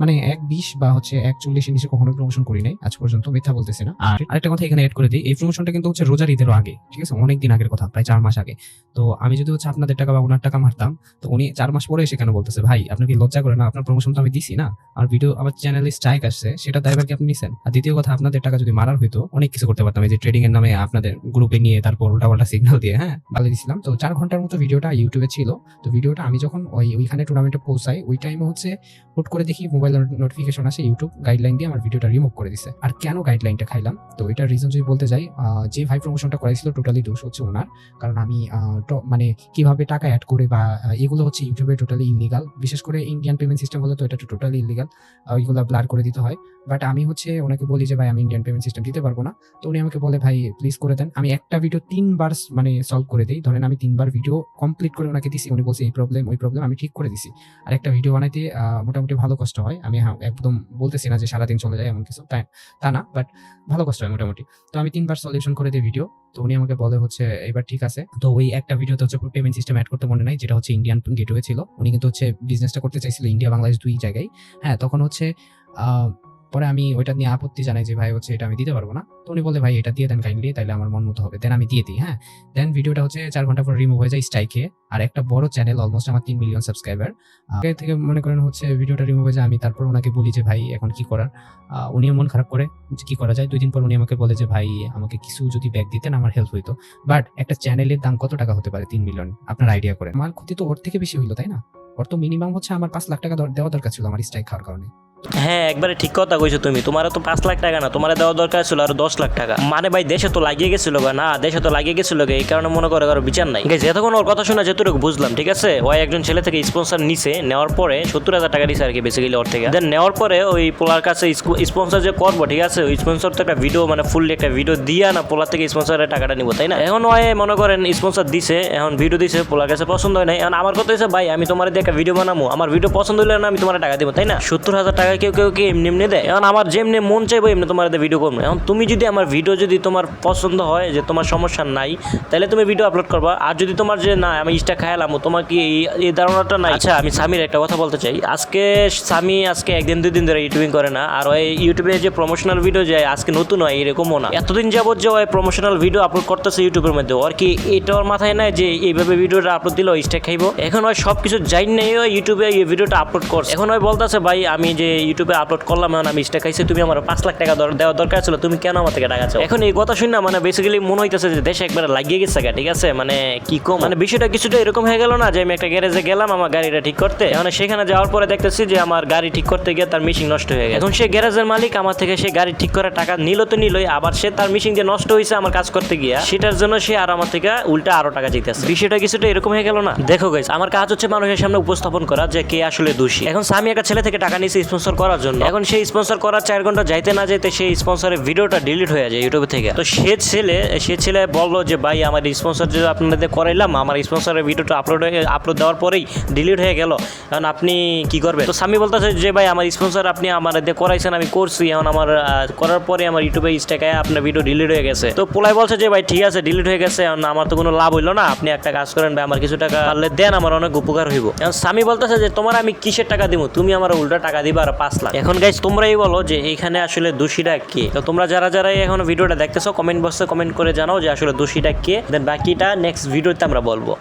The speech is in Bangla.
মানে 1.20 বা হচ্ছে 1.40 এর নিচে কখনো প্রমোশন করি নাই আজ পর্যন্ত, মিথ্যা বলতেছি না। আর আরেকটা কথা এখানে এড করে দিই, এই প্রমোশনটা কিন্তু হচ্ছে রোজার ঈদেরও আগে, ঠিক আছে, অনেক দিন আগের কথা, প্রায় 4 মাস আগে। তো আমি যদি হচ্ছে আপনাদের টাকা বা ওনার টাকা মারতাম, তো উনি 4 মাস পরে এসে কেন বলতেছে, ভাই আপনি কি লজ্জা করে না, আপনার প্রমোশন তো আমি দিছি না, আর ভিডিও আমার চ্যানেলে স্ট্রাইক আসছে, সেটা দায়ভার কি আপনি নিছেন? আর দ্বিতীয় কথা, আপনাদের টাকা যদি মারার হইতো অনেক কিছু করতে পারতাম, এই যে ট্রেডিং এর নামে আপনাদের গ্রুপে নিয়ে তারপর উল্টাপাল্টা সিগন্যাল দিয়ে ভালো দিছিলাম। তো 4 ঘন্টার মতো ভিডিওটা ইউটিউবে ছিল। তো ভিডিওটা আমি যখন ওইখানে টুর্নামেন্টে পৌঁছাই, ওই টাইমে হচ্ছে হুট করে দেখি মোবাইল নোটিফিকেশন আসে, ইউটিউব গাইডলাইন দিয়ে আমার ভিডিওটা রিমুভ করে দিছে। আর কেন গাইডলাইনটা খাইলাম, তো এটার রিজন যদি বলতে যাই, যে ভাই প্রমোশনটা করাইছিল টোটালি দোষ হচ্ছে ওনার। কারণ আমি মানে কিভাবে টাকা অ্যাড করে বা এগুলো হচ্ছে ইউটিউবে টোটালি ইলিগাল, বিশেষ করে ইন্ডিয়ান পেমেন্ট সিস্টেম হলে তো এটা টোটালি ইলিগাল, ওইগুলো ব্লার করে দিতে হয়। বাট আমি হচ্ছে ওনাকে বলি যে ভাই আমি ইন্ডিয়ান পেমেন্ট সিস্টেম দিতে পারবো না। তো উনি আমাকে বলে ভাই প্লিজ করে দেন। আমি একটা ভিডিও 3 বার মানে সলভ করে দিই, ধরেন আমি 3 বার ভিডিও কমপ্লিট করে ওনাকে দিছি, উনি বলছে এই প্রবলেম ওই প্রবলেম, আমি ঠিক করে দিছি। আর একটা ভিডিও বানাইতে মোটামুটি ভালো কষ্ট হয়, আমি একদম বলতেছি না যে সারাদিন চলে যায় এমন কিছু, তা না, বাট ভালো কষ্ট হয় মোটামুটি। তো আমি 3 বার সলিউশন করে দিই ভিডিও। তো উনি আমাকে বলে হচ্ছে এবার ঠিক আছে। তো ওই একটা ভিডিওতে হচ্ছে পেমেন্ট সিস্টেম অ্যাড করতে মনে নাই, যেটা হচ্ছে ইন্ডিয়ান গেটওয়ে ছিল। উনি কিন্তু হচ্ছে বিজনেসটা করতে চাইছিল ইন্ডিয়া বাংলাদেশ 2 জায়গায়। তখন হচ্ছে পরে আমি ওইটা নিয়ে আপত্তি জানাই যে ভাই হচ্ছে এটা আমি দিতে পারবো না। তো উনি বলে ভাই এটা দিয়ে দেন কাইন্ডলি, তাইলে আমার মন মতো হবে। দেন আমি দিয়ে দিই। দেন ভিডিওটা হচ্ছে 4 ঘন্টা পর রিমুভ হয়ে যায় স্ট্রাইকে। আর একটা বড় চ্যানেল, অলমোস্ট আমার 3 মিলিয়ন সাবস্ক্রাইবার, আগে থেকে মনে করেন হচ্ছে ভিডিওটা রিমুভ হয়ে যায়। আমি তারপর ওনাকে বলি যে ভাই এখন কি করার, উনিও মন খারাপ করে যে কি করা যায়। 2 দিন পর উনি আমাকে বলে যে ভাই আমাকে কিছু যদি ব্যাক দিতেন আমার হেল্প হইতো। বাট একটা চ্যানেলের দাম কত টাকা হতে পারে? 3 মিলিয়ন, আপনার আইডিয়া করেন। আমার ক্ষতি তো ওর থেকে বেশি হইলো, তাই না? ওর তো মিনিমাম হচ্ছে আমার 5 লাখ টাকা দেওয়া দরকার ছিল আমার স্ট্রাইক খাওয়ার কারণে। হ্যাঁ, একবারে ঠিক কথা কইছো তুমি। তোমার তো 5 লাখ টাকা না, তোমার দেওয়া দরকার ছিল আর 10 লাখ টাকা। মানে ভাই দেশে তো লাগিয়ে গেছিল না, দেশে তো লাগিয়ে গেছিল, এই কারণে মনে করে কারো বিচার নাই। এতক্ষণ ওর কথা শুনে যতটুকু বুঝলাম, ঠিক আছে, ওই একজন ছেলে থেকে স্পন্সর নিছে, নেওয়ার পরে 70,000 টাকা দিছে আর কি বেসিক্যালি ওর থেকে। দেন নেওয়ার পরে ওই পোলার কাছে স্পন্সর যে করবো, ঠিক আছে, ওই স্পন্সর তো একটা ভিডিও মানে ফুললি একটা ভিডিও দিয়া না পোলার থেকে স্পন্সরের টাকাটা নিবো, তাই না? এখন ওই মনে করেন স্পন্সর দিছে, এখন ভিডিও দিছে, পোলার কাছে পছন্দ হয় নাই। এখন আমার কথা হচ্ছে ভাই আমি তোমার দিয়ে একটা ভিডিও বানাবো, আমার ভিডিও পছন্দ হলে না আমি তোমার টাকা দেবো, তাই না? 70,000 টাকা কেউ কেউ কি এমনি দেয়? এখন আমার যেমনি মন চাইবো এমনি তোমার ভিডিও করবো। এখন তুমি যদি আমার ভিডিও যদি তোমার পছন্দ হয়, যে তোমার সমস্যা নাই, তাহলে তুমি ভিডিও আপলোড করবা। আর যদি তোমার যে না আমি ইস্টা খাইলাম, তোমার কি এই ধারণাটা নাই। আচ্ছা, আমি সামির একটা কথা বলতে চাই। সামি আজকে 1-2 দিন ধরে ইউটিউবিং করে না, আর ওই ইউটিউবে যে প্রমোশনাল ভিডিও যায় আজকে নতুন হয় এরকমও না। এতদিন যাবত যে ওই প্রমোশনাল ভিডিও আপলোড করতেছে ইউটিউবের মধ্যে, ওর কি এটা ওর মাথায় নাই যে এইভাবে ভিডিওটা আপলোড দিলে ইস্টা খাইবো? এখন ওই সব কিছু যাই নেই, ওই ইউটিউবে এই ভিডিওটা আপলোড করছে। এখন ওই বলতেছে ভাই আমি যে ইউটিউবে আপলোড করলাম, আমি ইস্টা খাইছি, তুমি আমার 5 লাখ টাকা দেওয়া দরকার ছিল, তুমি কেন আমার থেকে টাকা চাও? এখন এই কথা শুনে মানে বেসিক্যালি মনে হইতেছে যে দেশে একবার লাগিয়ে গেছে, ঠিক আছে, মানে কি কম, মানে বিষয়টা কিছুটা এরকম হয়ে গেল না, যে আমি একটা গ্যারেজে গেলাম আমার গাড়িটা ঠিক করতে, এখন সেখানে যাওয়ার পরে দেখতেছি যে আমার গাড়ি ঠিক করতে গিয়ে তার মেশিন নষ্ট হয়ে গেছে। এখন সে গ্যারেজের মালিক আমার থেকে সে গাড়ি ঠিক করার টাকা নিল তো নিলই, আবার সে তার মেশিন যে নষ্ট হয়েছে আমার কাজ করতে গিয়া সেটার জন্য সে আর আমার থেকে উল্টা আরো টাকা জিতেছে। বিষয়টা কিছুটা এরকম হয়ে গেল না? দেখো গাইস, আমার কাজ হচ্ছে মানুষের সামনে উপস্থাপন করা যে কে আসলে দোষী। এখন আমি একটা ছেলে থেকে টাকা নিয়েছি স্পন্সর করার জন্য, এখন সেই স্পন্সর করার 4 ঘন্টা যাইতে না যাইতে সেই স্পন্সরের ভিডিওটা ডিলিট হয়ে যায় ইউটিউব থেকে। তো সে ছেলে বললো যে ভাই আমার স্পন্সর যে আপনাদের করাইলাম, আমার স্পন্সরের ভিডিওটা আপলোড দেওয়ার পরেই ডিলিট হয়ে গেল, এখন আপনি কি করবেন? তো সামি বলতেছে যে ভাই আমার স্পন্সর আপনি আমার করাইছেন, আমি করছি, এখন আমার করার পরে আমার ইউটিউবে স্ট্যাকায় আপনার ভিডিও ডিলিট হয়ে গেছে। তো পোলাই বলছে যে ভাই ঠিক আছে ডিলিট হয়ে গেছে, এখন আমার তো কোনো লাভ হইলো না, আপনি একটা কাজ করেন ভাই, আমার কিছু টাকা পারলে দেন, আমার অনেক উপকার হইব। এখন সামি বলতেছে যে তোমার আমি কিসের টাকা দিব, তুমি আমার উল্টা টাকা দিবা আর 5 লাখ। এখন গাইস তোমরাই বলো যে এইখানে আসলে দোষীটা কে? তো তোমরা যারা এখন ভিডিওটা দেখতেছো কমেন্ট বক্সে কমেন্ট করে জানাও যে আসলে দোষীটা কে। দেন বাকিটা নেক্সট ভিডিওতে আমরা বলবো।